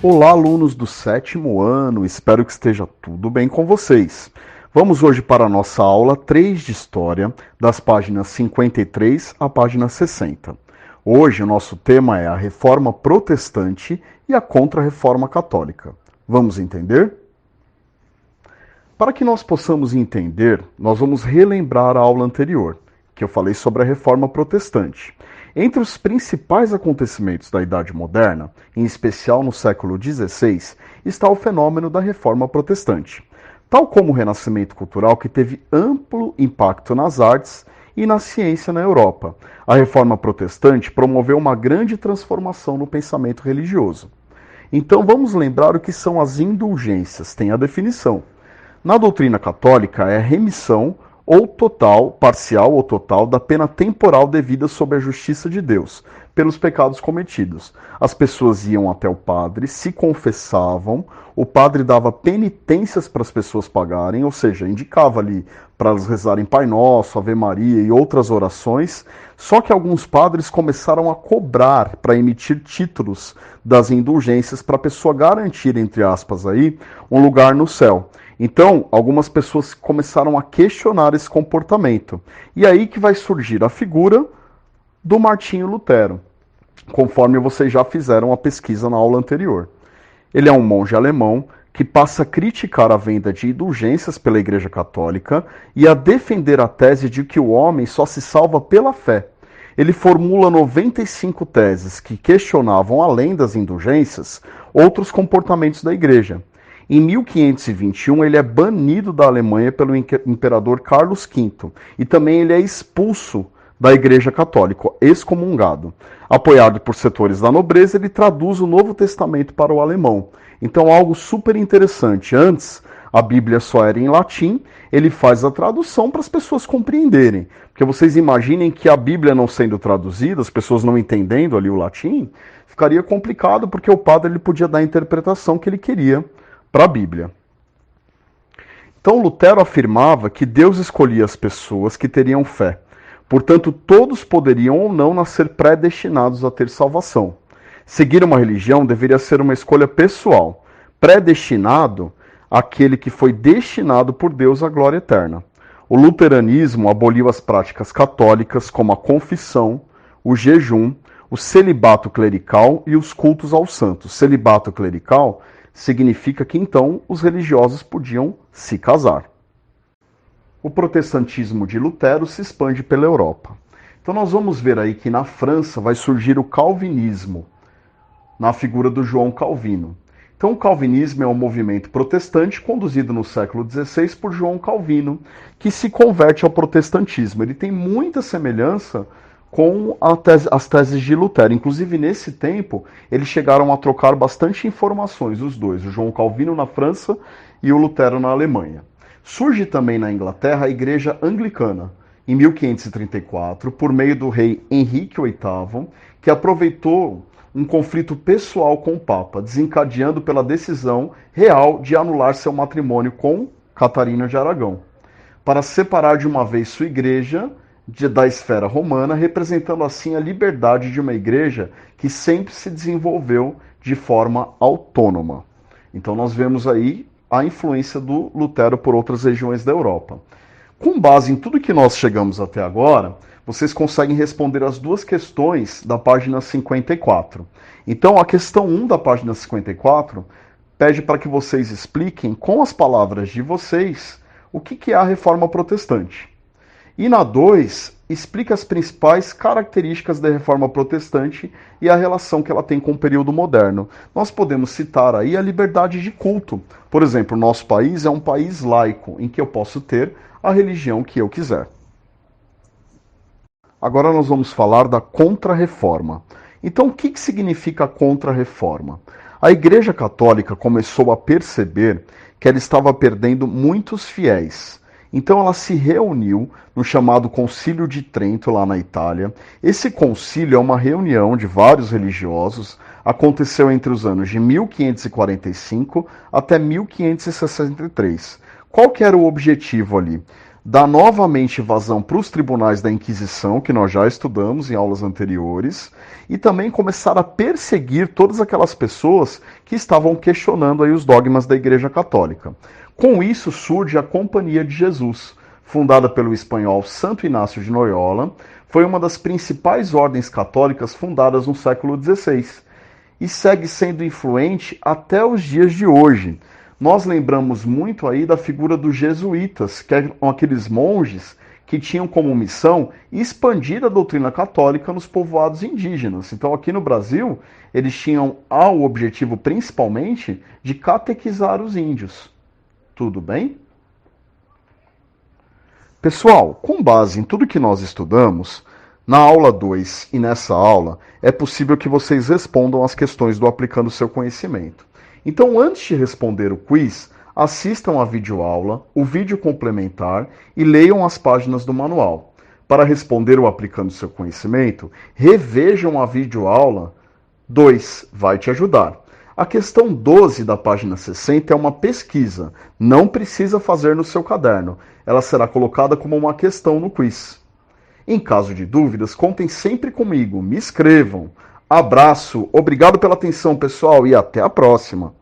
Olá, alunos do 7º ano, espero que esteja tudo bem com vocês. Vamos hoje para a nossa aula 3 de História, das páginas 53 à página 60. Hoje o nosso tema é a Reforma Protestante e a Contra-Reforma Católica. Vamos entender? Para que nós possamos entender, nós vamos relembrar a aula anterior, que eu falei sobre a Reforma Protestante. Entre os principais acontecimentos da Idade Moderna, em especial no século XVI, está o fenômeno da Reforma Protestante, tal como o Renascimento Cultural, que teve amplo impacto nas artes e na ciência na Europa. A Reforma Protestante promoveu uma grande transformação no pensamento religioso. Então vamos lembrar o que são as indulgências, tem a definição. Na doutrina católica, é a remissão ou total, parcial ou total, da pena temporal devida sob a justiça de Deus, pelos pecados cometidos. As pessoas iam até o padre, se confessavam, o padre dava penitências para as pessoas pagarem, ou seja, indicava ali para elas rezarem Pai Nosso, Ave Maria e outras orações, só que alguns padres começaram a cobrar para emitir títulos das indulgências para a pessoa garantir, entre aspas, aí, um lugar no céu. Então, algumas pessoas começaram a questionar esse comportamento. E aí que vai surgir a figura do Martinho Lutero, conforme vocês já fizeram a pesquisa na aula anterior. Ele é um monge alemão que passa a criticar a venda de indulgências pela Igreja Católica e a defender a tese de que o homem só se salva pela fé. Ele formula 95 teses que questionavam, além das indulgências, outros comportamentos da Igreja. Em 1521, ele é banido da Alemanha pelo imperador Carlos V e também ele é expulso da Igreja Católica, excomungado. Apoiado por setores da nobreza, ele traduz o Novo Testamento para o alemão. Então, algo super interessante. Antes, a Bíblia só era em latim, ele faz a tradução para as pessoas compreenderem. Porque vocês imaginem que a Bíblia não sendo traduzida, as pessoas não entendendo ali o latim, ficaria complicado porque o padre ele podia dar a interpretação que ele queria para a Bíblia. Então Lutero afirmava que Deus escolhia as pessoas que teriam fé. Portanto, todos poderiam ou não nascer predestinados a ter salvação. Seguir uma religião deveria ser uma escolha pessoal. Predestinado, aquele que foi destinado por Deus à glória eterna. O luteranismo aboliu as práticas católicas como a confissão, o jejum, o celibato clerical e os cultos aos santos. Celibato clerical significa que então os religiosos podiam se casar. O protestantismo de Lutero se expande pela Europa. Então nós vamos ver aí que na França vai surgir o calvinismo, na figura do João Calvino. Então o calvinismo é um movimento protestante conduzido no século XVI por João Calvino, que se converte ao protestantismo. Ele tem muita semelhança com as teses de Lutero. Inclusive, nesse tempo, eles chegaram a trocar bastante informações, os dois, o João Calvino na França e o Lutero na Alemanha. Surge também na Inglaterra a Igreja Anglicana, em 1534, por meio do rei Henrique VIII, que aproveitou um conflito pessoal com o Papa, desencadeando pela decisão real de anular seu matrimônio com Catarina de Aragão, para separar de uma vez sua igreja da esfera romana, representando assim a liberdade de uma igreja que sempre se desenvolveu de forma autônoma. Então nós vemos aí a influência do Lutero por outras regiões da Europa. Com base em tudo que nós chegamos até agora, vocês conseguem responder as duas questões da página 54. Então a questão 1 da página 54 pede para que vocês expliquem com as palavras de vocês o que é a Reforma Protestante. E na 2, explica as principais características da Reforma Protestante e a relação que ela tem com o período moderno. Nós podemos citar aí a liberdade de culto. Por exemplo, o nosso país é um país laico, em que eu posso ter a religião que eu quiser. Agora nós vamos falar da Contra-Reforma. Então, o que significa a Contra-Reforma? A Igreja Católica começou a perceber que ela estava perdendo muitos fiéis. Então ela se reuniu no chamado Concílio de Trento, lá na Itália. Esse concílio é uma reunião de vários religiosos, aconteceu entre os anos de 1545 até 1563. Qual que era o objetivo ali? dar novamente vazão para os tribunais da Inquisição, que nós já estudamos em aulas anteriores, e também começar a perseguir todas aquelas pessoas que estavam questionando aí os dogmas da Igreja Católica. Com isso surge a Companhia de Jesus, fundada pelo espanhol Santo Inácio de Loyola. Foi uma das principais ordens católicas fundadas no século XVI e segue sendo influente até os dias de hoje. Nós lembramos muito aí da figura dos jesuítas, que eram aqueles monges que tinham como missão expandir a doutrina católica nos povoados indígenas. Então, aqui no Brasil, eles tinham o objetivo principalmente de catequizar os índios. Tudo bem? Pessoal, com base em tudo que nós estudamos, na aula 2 e nessa aula, é possível que vocês respondam as questões do Aplicando Seu Conhecimento. Então, antes de responder o quiz, assistam a videoaula, o vídeo complementar e leiam as páginas do manual. Para responder o Aplicando Seu Conhecimento, revejam a videoaula 2, vai te ajudar. A questão 12 da página 60 é uma pesquisa, não precisa fazer no seu caderno. Ela será colocada como uma questão no quiz. Em caso de dúvidas, contem sempre comigo, me escrevam. Abraço, obrigado pela atenção, pessoal, e até a próxima.